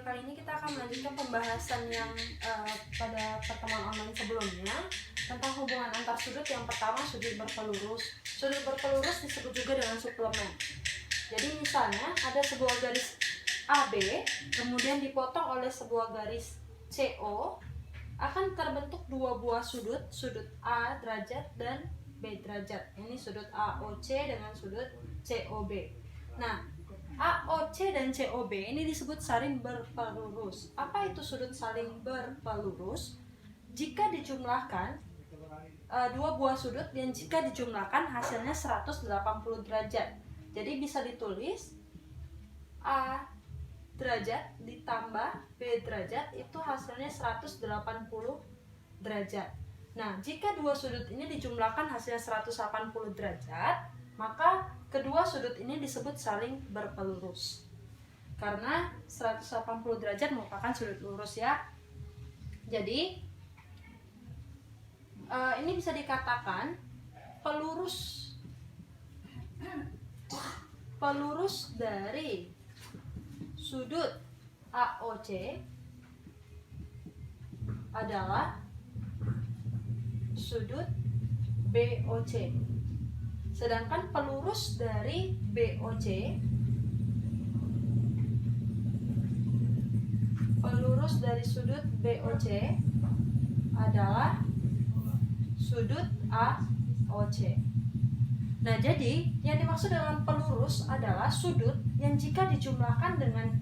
kali ini kita akan melanjutkan pembahasan yang pada pertemuan online sebelumnya tentang hubungan antar sudut. Yang pertama, sudut berpelurus. Sudut berpelurus disebut juga dengan suplemen. Jadi misalnya ada sebuah garis AB kemudian dipotong oleh sebuah garis CO, akan terbentuk dua buah sudut, sudut A derajat dan B derajat. Ini sudut AOC dengan sudut COB. Nah, AOC dan COB ini disebut saling berpelurus. Apa itu sudut saling berpelurus? Jika dijumlahkan dua buah sudut dan jika dijumlahkan hasilnya 180 derajat. Jadi bisa ditulis A derajat ditambah B derajat itu hasilnya 180 derajat. Nah, jika dua sudut ini dijumlahkan hasilnya 180 derajat, maka kedua sudut ini disebut saling berpelurus. Karena 180 derajat merupakan sudut lurus ya. Jadi ini bisa dikatakan pelurus dari sudut AOC adalah sudut BOC. Sedangkan pelurus dari BOC sudut BOC adalah sudut AOC. Nah, jadi yang dimaksud dengan pelurus adalah sudut yang jika dijumlahkan dengan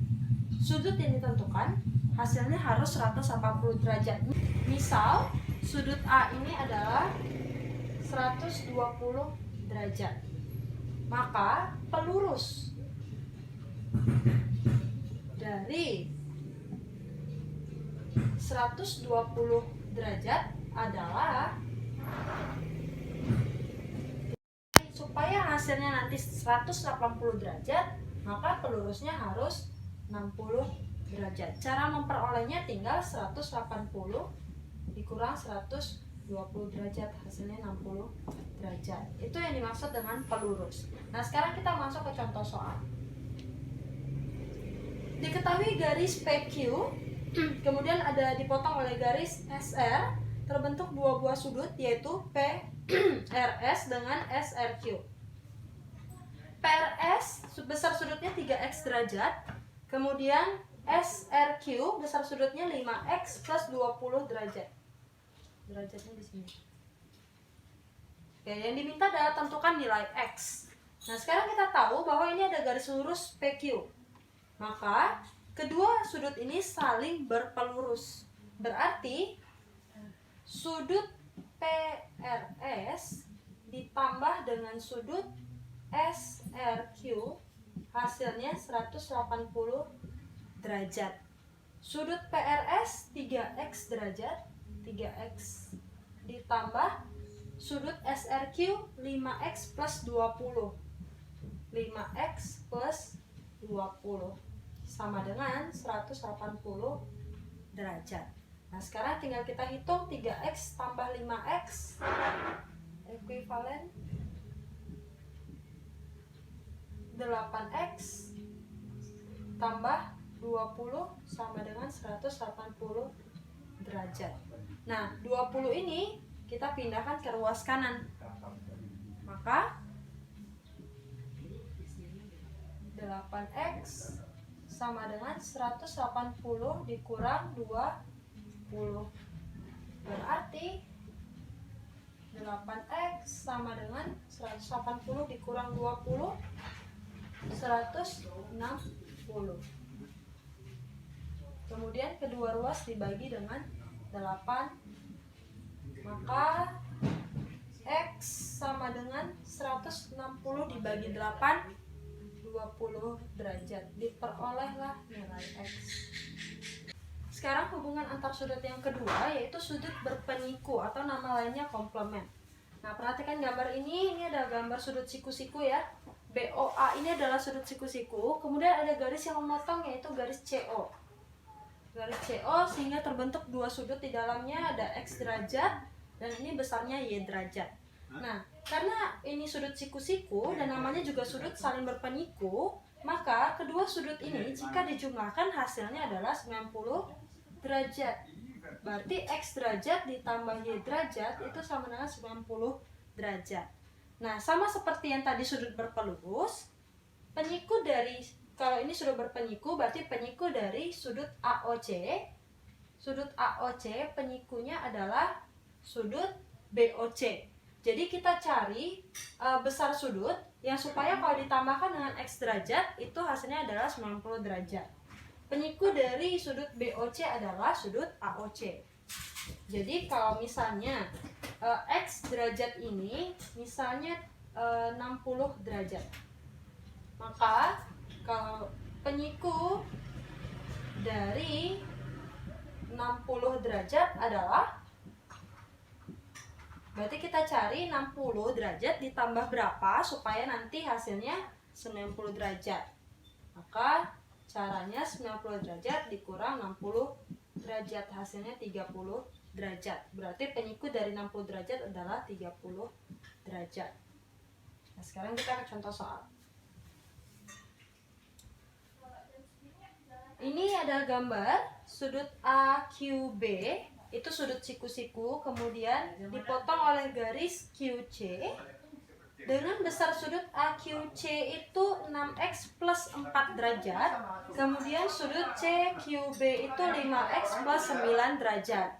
sudut yang ditentukan hasilnya harus 180 derajat. Misal sudut A ini adalah 120 derajat. Maka pelurus dari 120 derajat adalah, supaya hasilnya nanti 180 derajat, maka pelurusnya harus 60 derajat. Cara memperolehnya tinggal 180 dikurang 120 derajat, hasilnya 60 derajat. Itu yang dimaksud dengan pelurus. Nah, sekarang kita masuk ke contoh soal. Diketahui garis PQ kemudian ada dipotong oleh garis SR, terbentuk dua buah sudut yaitu PRS dengan SRQ. PRS besar sudutnya 3x derajat, kemudian SRQ besar sudutnya 5x plus 20 derajat. Derajatnya di sini. Oke, yang diminta adalah tentukan nilai x. Nah, sekarang kita tahu bahwa ini ada garis lurus PQ. Maka kedua sudut ini saling berpelurus. Berarti sudut PRS ditambah dengan sudut SRQ hasilnya 180 derajat. Sudut PRS 3x derajat, 3x ditambah sudut SRQ 5x plus 20. 5x plus 20 sama dengan 180 derajat. Nah, sekarang tinggal kita hitung 3x tambah 5x ekuivalen 8x tambah 20 sama dengan 180 derajat. Nah, 20 ini kita pindahkan ke ruas kanan. Maka 8x sama dengan 180 dikurang 20. Berarti 8x sama dengan 180 dikurang 20, 160. Kemudian kedua ruas dibagi dengan 8. Maka x sama dengan 160 dibagi 8, 20 derajat. Diperolehlah nilai x. Sekarang hubungan antar sudut yang kedua yaitu sudut berpeniku atau nama lainnya komplement. Nah, perhatikan gambar ini ada gambar sudut siku-siku ya. BOA ini adalah sudut siku-siku, kemudian ada garis yang memotong yaitu garis CO. Garis CO sehingga terbentuk dua sudut, di dalamnya ada x derajat dan ini besarnya y derajat. Nah, karena ini sudut siku-siku dan namanya juga sudut saling berpeniku, Maka kedua sudut ini jika dijumlahkan hasilnya adalah 90 derajat. Berarti X derajat ditambah Y derajat itu sama dengan 90 derajat. Nah, sama seperti yang tadi sudut berpelurus, penyiku dari, kalau ini sudut berpenyiku berarti penyiku dari sudut AOC. Sudut AOC penyikunya adalah sudut BOC. Jadi kita cari besar sudut yang supaya kalau ditambahkan dengan X derajat itu hasilnya adalah 90 derajat. Penyiku dari sudut BOC adalah sudut AOC. Jadi kalau misalnya X derajat ini misalnya 60 derajat, maka kalau penyiku dari 60 derajat adalah, berarti kita cari 60 derajat ditambah berapa supaya nanti hasilnya 90 derajat. Maka caranya 90 derajat dikurang 60 derajat, hasilnya 30 derajat. Berarti penyiku dari 60 derajat adalah 30 derajat. Nah, sekarang kita ke contoh soal. Ini ada gambar sudut AQB, itu sudut siku-siku, kemudian dipotong oleh garis QC dengan besar sudut AQC itu 6x plus 4 derajat, kemudian sudut CQB itu 5x plus 9 derajat.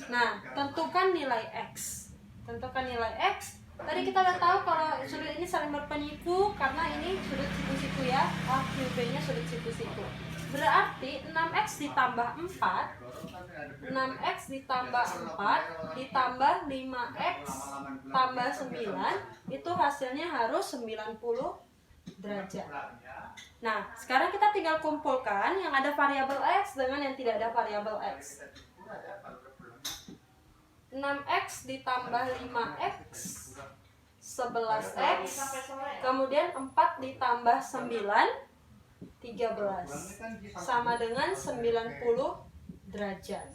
Nah, tentukan nilai X. Tentukan nilai X. Tadi kita udah tahu kalau sudut ini saling berpenyiku karena ini sudut siku-siku ya, AQB-nya sudut siku-siku. Berarti 6x ditambah 4, 6x ditambah 4 ditambah 5x tambah 9, itu hasilnya harus 90 derajat. Nah, sekarang kita tinggal kumpulkan yang ada variabel X dengan yang tidak ada variabel X. 6x ditambah 5x 11x, kemudian 4 ditambah 9 13 sama dengan 90 derajat.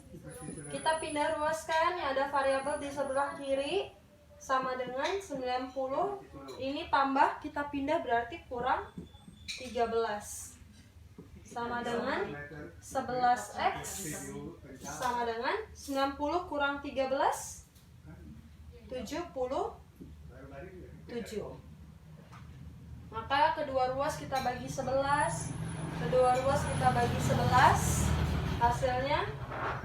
Kita pindah ruaskan, yang ada variabel di sebelah kiri sama dengan 90, ini tambah kita pindah berarti kurang 13 sama dengan 11x sama dengan 90 kurang 13 77. Maka kedua ruas kita bagi 11, kedua ruas kita bagi 11, hasilnya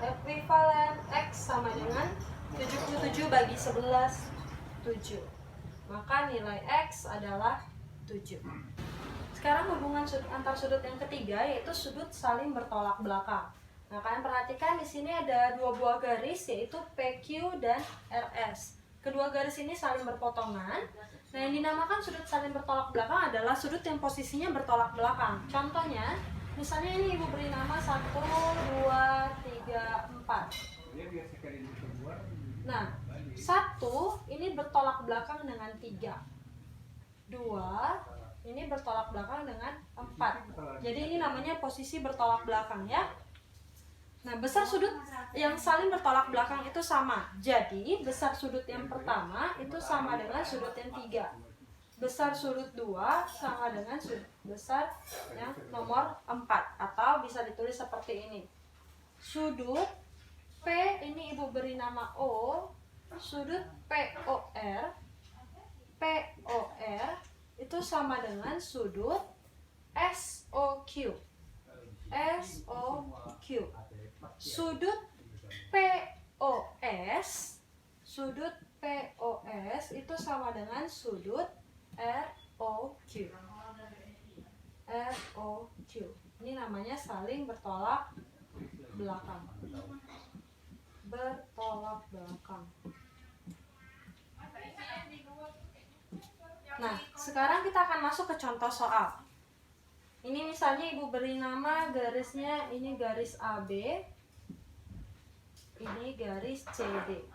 ekuivalen X sama dengan 77 bagi 11, 7. Maka nilai X adalah 7. Sekarang hubungan antar sudut yang ketiga yaitu sudut saling bertolak belakang. Nah, kalian perhatikan di sini ada dua buah garis yaitu PQ dan RS. Kedua garis ini saling berpotongan. Nah, yang dinamakan sudut saling bertolak belakang adalah sudut yang posisinya bertolak belakang. Contohnya, misalnya ini ibu beri nama 1, 2, 3, 4. Nah, 1 ini bertolak belakang dengan 3. 2 ini bertolak belakang dengan 4. Jadi ini namanya posisi bertolak belakang ya. Nah, besar sudut yang saling bertolak belakang itu sama. Jadi, besar sudut yang pertama itu sama dengan sudut yang 3. Besar sudut 2 sama dengan sudut besar yang nomor 4. Atau bisa ditulis seperti ini. Sudut P, ini ibu beri nama O. Sudut POR. POR itu sama dengan sudut SOQ. SOQ. Sudut POS, sudut POS itu sama dengan sudut ROQ. ROQ. Ini namanya saling bertolak belakang. Bertolak belakang. Nah, sekarang kita akan masuk ke contoh soal. Ini misalnya ibu beri nama garisnya, ini garis AB, ini garis CD.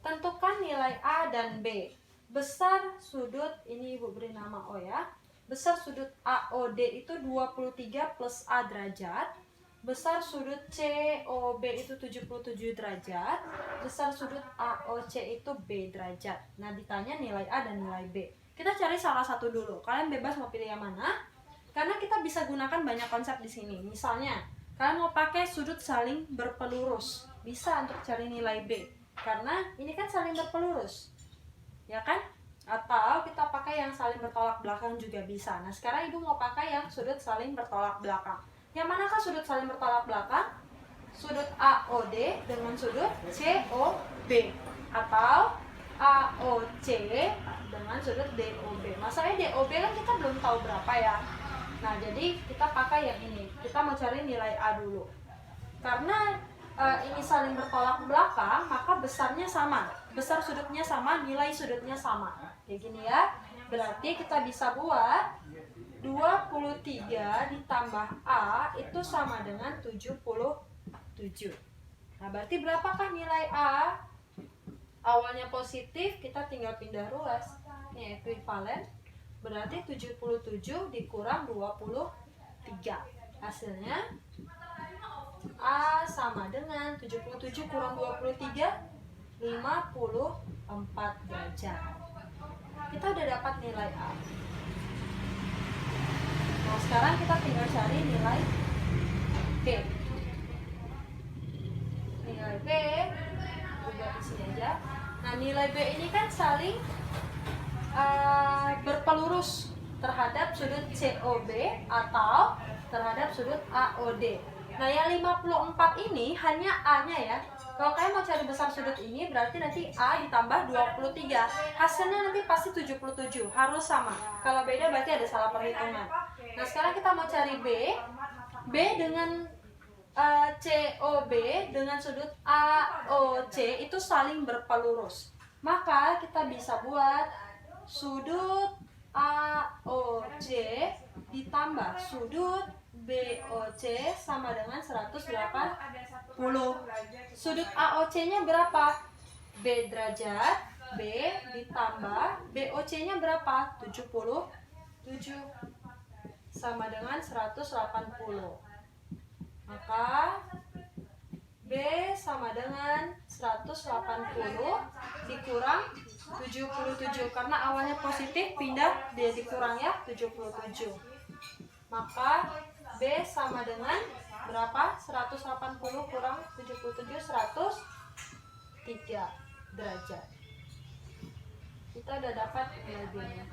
Tentukan nilai A dan B. Besar sudut, ini ibu beri nama O ya. Besar sudut AOD itu 23 plus A derajat. Besar sudut COB itu 77 derajat. Besar sudut AOC itu B derajat. Nah, ditanya nilai A dan nilai B. Kita cari salah satu dulu. Kalian bebas mau pilih yang mana. Karena kita bisa gunakan banyak konsep di sini. Misalnya, kalian mau pakai sudut saling berpelurus. Bisa untuk cari nilai B. Karena ini kan saling berpelurus. Ya kan? Atau kita pakai yang saling bertolak belakang juga bisa. Nah, sekarang Ibu mau pakai yang sudut saling bertolak belakang. Yang manakah sudut saling bertolak belakang? Sudut AOD dengan sudut COB. Atau AOC dengan sudut DOB. Masalahnya DOB kan kita belum tahu berapa ya. Nah, jadi kita pakai yang ini. Kita mau cari nilai A dulu. Karena ini saling bertolak belakang, maka besarnya sama. Besar sudutnya sama, nilai sudutnya sama. Kayak gini ya. Berarti kita bisa buat 23 ditambah A itu sama dengan 77. Nah, berarti berapakah nilai A? Awalnya positif, kita tinggal pindah ruas. Ini ekuivalen. Berarti 77 dikurang 23. Hasilnya A sama dengan 77 kurang 23, 54 derajat. Kita udah dapat nilai A. Nah, sekarang kita tinggal cari nilai B. Nilai B juga di sini aja. Nah, nilai B ini kan saling berpelurus terhadap sudut COB atau terhadap sudut AOD. Nah, yang 54 ini hanya A-nya ya. Kalau kalian mau cari besar sudut ini, berarti nanti A ditambah 23. Hasilnya nanti pasti 77, harus sama. Kalau beda berarti ada salah perhitungan. Nah, sekarang kita mau cari B. B dengan COB dengan sudut AOC itu saling berpelurus. Maka kita bisa buat sudut AOC ditambah sudut BOC sama dengan 180. Sudut AOC-nya berapa? B derajat. B ditambah BOC-nya berapa? 77 sama dengan 180. Maka B sama dengan 180 dikurang 77. Karena awalnya positif, pindah dia dikurang ya, 77. Maka B sama dengan berapa? 180 kurang 77, 103 derajat. Kita udah dapat nilai B-nya.